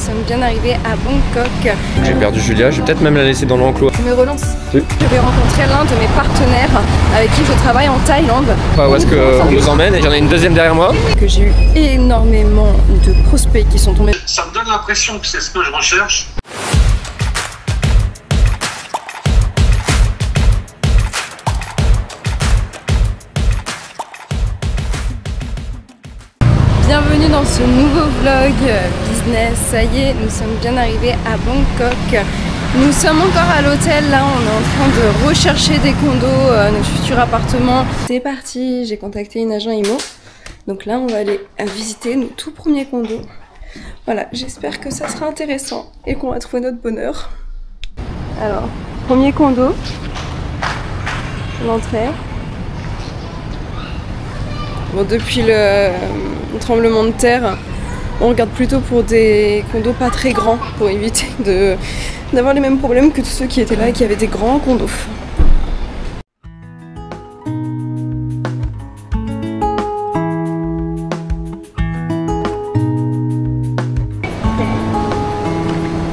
sommes bien arrivés à Bangkok. J'ai perdu Julia, je vais peut-être même la laisser dans l'enclos. Tu me relances. Oui. Je vais rencontrer l'un de mes partenaires avec qui je travaille en Thaïlande. Où est-ce qu'on nous emmène? Et j'en ai une deuxième derrière moi. Que j'ai eu énormément de prospects qui sont tombés. Ça me donne l'impression que c'est ce que je recherche. Bienvenue dans ce nouveau vlog business. Ça y est, nous sommes bien arrivés à Bangkok. Nous sommes encore à l'hôtel, là on est en train de rechercher des condos, notre futur appartement. C'est parti, j'ai contacté une agent IMO. Donc là on va aller visiter nos tout premiers condos. Voilà, j'espère que ça sera intéressant et qu'on va trouver notre bonheur. Alors, premier condo, l'entrée. Bon, depuis le tremblement de terre, on regarde plutôt pour des condos pas très grands pour éviter d'avoir les mêmes problèmes que tous ceux qui étaient là et qui avaient des grands condos.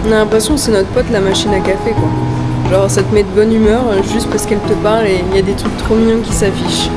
On a l'impression que c'est notre pote la machine à café quoi. Genre ça te met de bonne humeur juste parce qu'elle te parle et il y a des trucs trop mignons qui s'affichent.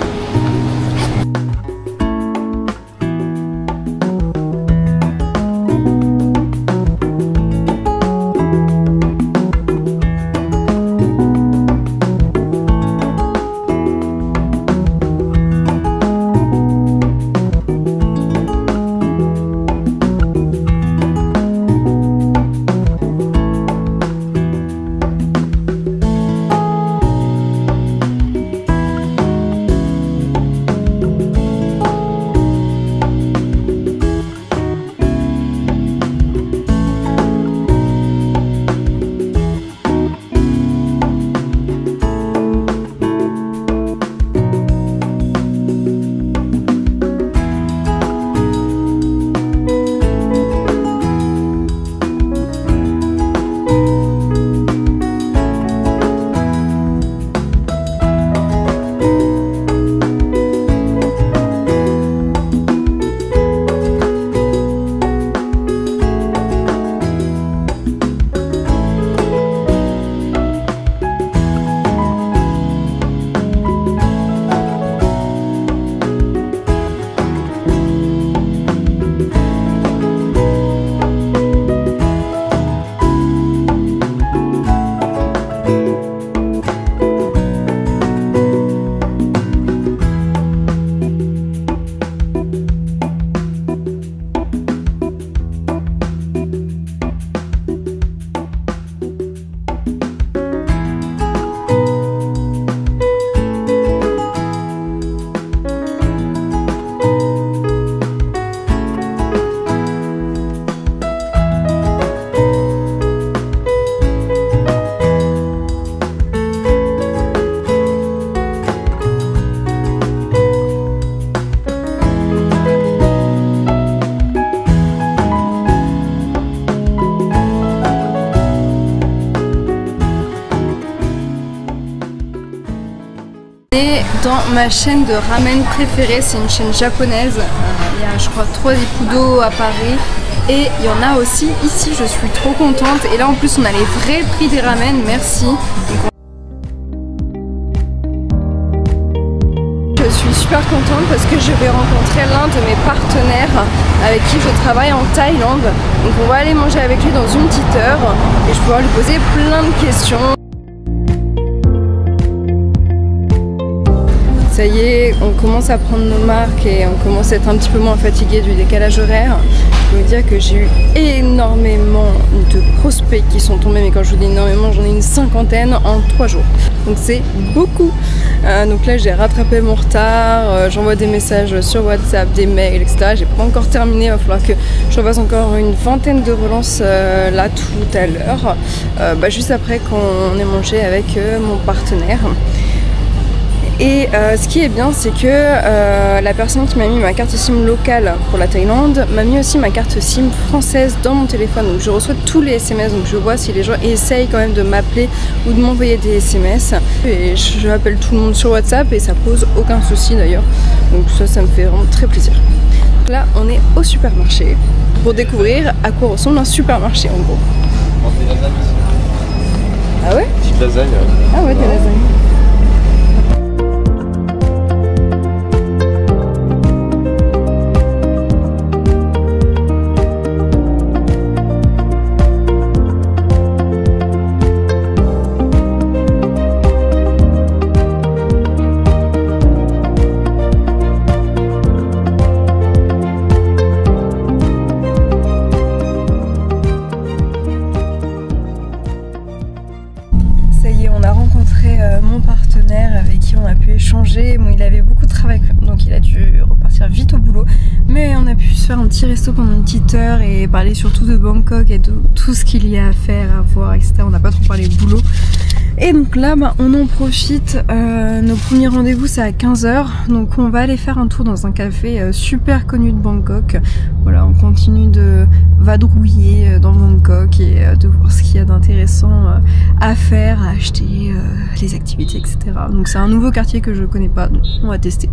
Dans ma chaîne de ramen préférée, c'est une chaîne japonaise. Il y a je crois 3 Ikudo à Paris et il y en a aussi ici, je suis trop contente. Et là en plus on a les vrais prix des ramen, merci. Je suis super contente parce que je vais rencontrer l'un de mes partenaires avec qui je travaille en Thaïlande. Donc on va aller manger avec lui dans une petite heure et je vais pouvoir lui poser plein de questions. Ça y est, on commence à prendre nos marques et on commence à être un petit peu moins fatigué du décalage horaire. Je peux vous dire que j'ai eu énormément de prospects qui sont tombés, mais quand je vous dis énormément, j'en ai une 50aine en 3 jours. Donc c'est beaucoup. Donc là j'ai rattrapé mon retard, j'envoie des messages sur WhatsApp, des mails, etc. J'ai pas encore terminé, il va falloir que je refasse encore une vingtaine de relances là tout à l'heure. Juste après qu'on ait mangé avec mon partenaire. Et ce qui est bien, c'est que la personne qui m'a mis ma carte SIM locale pour la Thaïlande m'a mis aussi ma carte SIM française dans mon téléphone. Donc je reçois tous les SMS, donc je vois si les gens essayent quand même de m'appeler ou de m'envoyer des SMS. Et j'appelle tout le monde sur WhatsApp et ça pose aucun souci d'ailleurs. Donc ça me fait vraiment très plaisir. Donc là, on est au supermarché. pour découvrir à quoi ressemble un supermarché en gros. Ah ouais? Petite lasagne. Ah ouais, des lasagnes. Ça y est, on a rencontré mon partenaire avec qui on a pu échanger. Bon, il avait beaucoup de travail, donc il a dû repartir vite au boulot. Mais on a pu se faire un petit resto pendant une petite heure et parler surtout de Bangkok et de tout ce qu'il y a à faire, à voir, etc. On n'a pas trop parlé boulot. Et donc là, on en profite. Nos premiers rendez-vous, c'est à 15 h. Donc on va aller faire un tour dans un café super connu de Bangkok. Voilà, on continue de vadrouiller dans Bangkok et de voir ce qu'il y a d'intéressant à faire, à acheter, les activités, etc. Donc c'est un nouveau quartier que je connais pas, donc on va tester.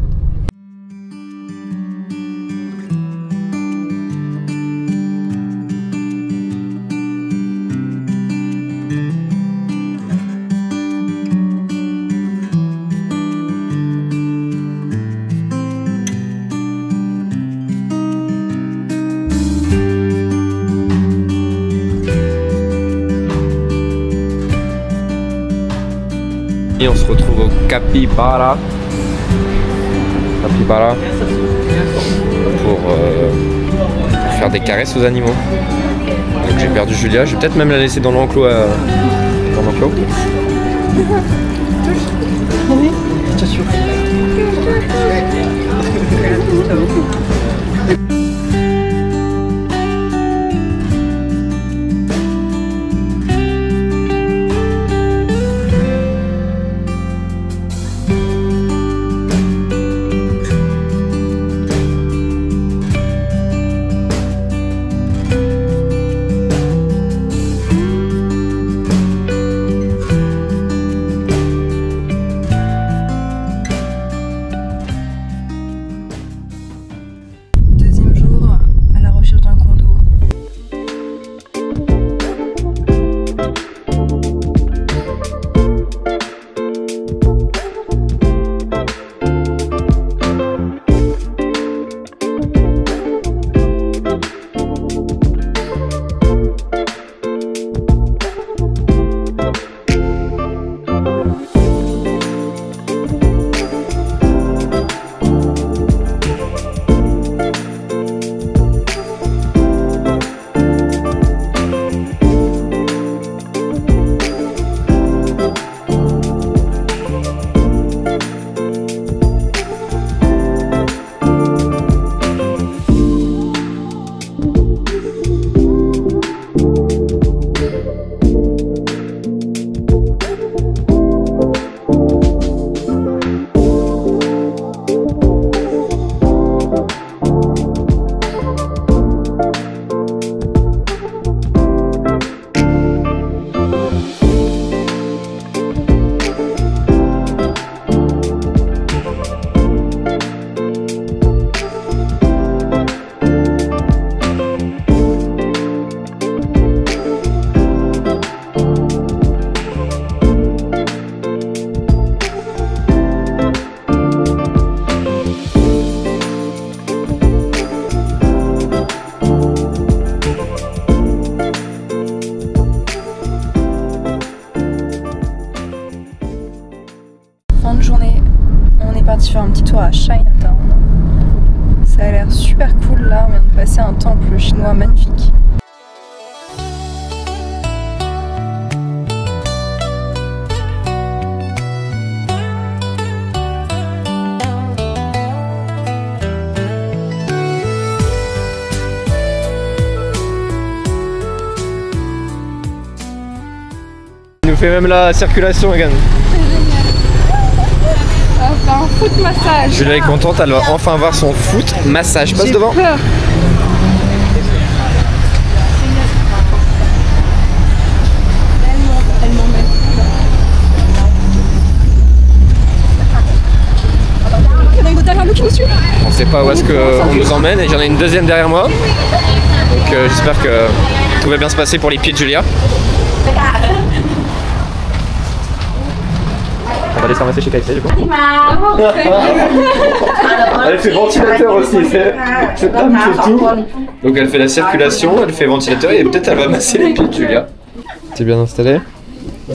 Et on se retrouve au Capybara pour faire des caresses aux animaux. Donc j'ai perdu Julia, je vais peut-être même la laisser dans l'enclos. Deuxième jour à la recherche d'un condo. Fin de journée, on est parti faire un petit tour à Chinatown. Ça a l'air super cool là, on vient de passer un temple chinois magnifique. Il nous fait même la circulation, Egan. On va faire un foot massage. Julia est contente, elle va enfin voir son foot massage. Passe devant. Peur. Elle m'emmène. Il y en a une autre derrière nous qui nous suit. On sait pas où est-ce qu'on nous emmène et j'en ai une deuxième derrière moi. Donc j'espère que tout va bien se passer pour les pieds de Julia. On va les faire masser chez KFC du coup. Elle fait ventilateur aussi, c'est pas tout. Donc elle fait la circulation, elle fait ventilateur et peut-être elle va masser les pieds de Julia. T'es bien installé?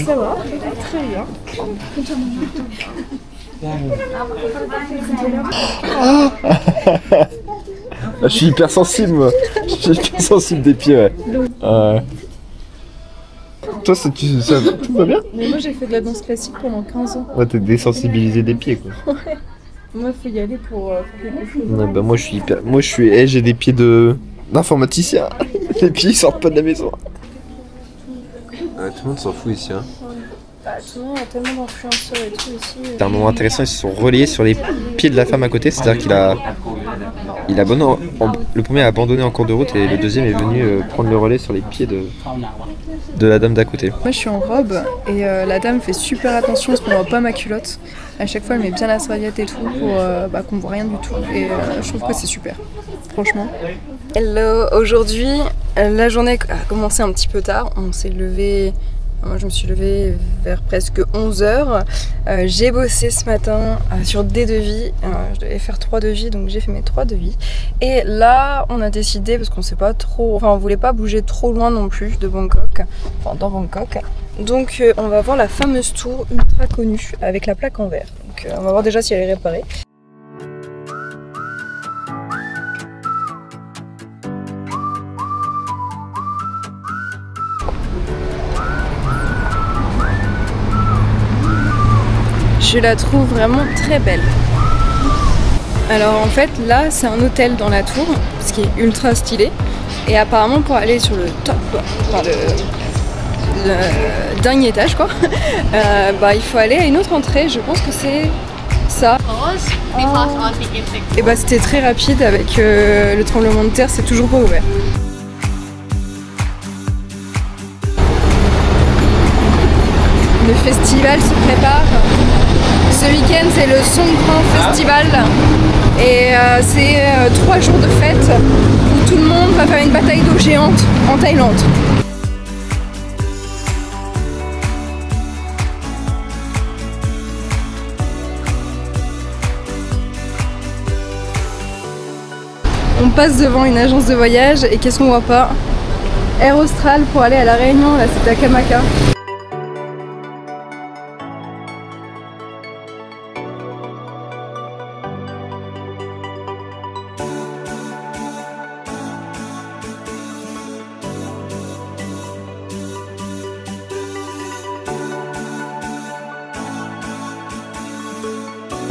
Ça va, très bien. Je suis hyper sensible moi. Je suis hyper sensible des pieds, ouais. Toi, tout va bien? Mais moi j'ai fait de la danse classique pendant 15 ans. Ouais, t'es désensibilisé des pieds quoi. Ouais. Moi faut y aller pour faire quelque chose. Ouais, bah moi je suis hyper. Moi j'ai des pieds d'informaticien. Les pieds ils sortent pas de la maison. Ouais, tout le monde s'en fout ici hein. Bah, tout le monde a tellement d'influenceurs et tout ici. C'est un moment intéressant, ils se sont reliés sur les pieds de la femme à côté, c'est-à-dire qu'il a le premier a abandonné en cours de route et le deuxième est venu prendre le relais sur les pieds de la dame d'à côté. Moi je suis en robe et la dame fait super attention parce qu'on voit pas ma culotte. À chaque fois elle met bien la serviette et tout pour qu'on voit rien du tout et je trouve que c'est super, franchement. Hello, aujourd'hui la journée a commencé un petit peu tard, on s'est levé. Moi je me suis levée vers presque 11h, j'ai bossé ce matin sur des devis, je devais faire 3 devis donc j'ai fait mes 3 devis et là on a décidé, parce qu'on sait pas trop, enfin on voulait pas bouger trop loin non plus de Bangkok, enfin dans Bangkok, donc on va voir la fameuse tour ultra connue avec la plaque en verre, donc on va voir déjà si elle est réparée. Je la trouve vraiment très belle. Alors en fait là c'est un hôtel dans la tour, ce qui est ultra stylé. Et apparemment pour aller sur le top, enfin le dernier étage quoi, il faut aller à une autre entrée, je pense que c'est ça. Et bah c'était très rapide avec le tremblement de terre, c'est toujours pas ouvert. Le festival se prépare. Ce week-end c'est le Songkran Festival et c'est 3 jours de fête où tout le monde va faire une bataille d'eau géante en Thaïlande. On passe devant une agence de voyage et qu'est-ce qu'on voit pas? Air Austral pour aller à la Réunion, là c'est à Kamaka.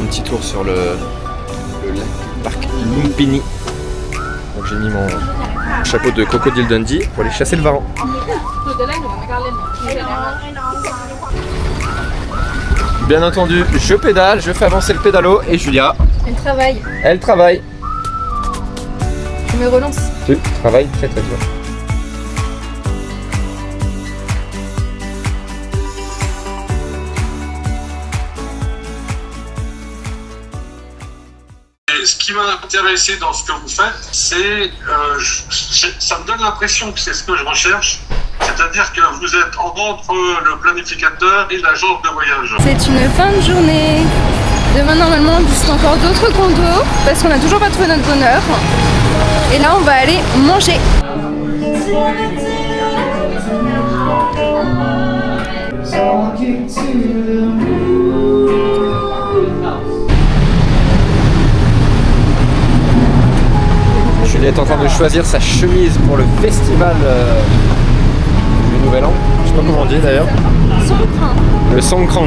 Un petit tour sur le parc Lumpini. Donc j'ai mis mon chapeau de crocodile Dundee pour aller chasser le varan. Bien entendu, je pédale, je fais avancer le pédalo et Julia. Elle travaille. Elle travaille. Je me relance. Tu travailles très très dur. Ce qui m'a intéressé dans ce que vous faites, c'est ça me donne l'impression que c'est ce que je recherche, c'est-à-dire que vous êtes entre le planificateur et l'agence de voyage. C'est une fin de journée. Demain normalement on visite encore d'autres condos parce qu'on n'a toujours pas trouvé notre bonheur. Et là on va aller manger. Julia est en train de choisir sa chemise pour le festival du Nouvel An. Je sais pas comment on dit d'ailleurs. Songkran. Le Songkran.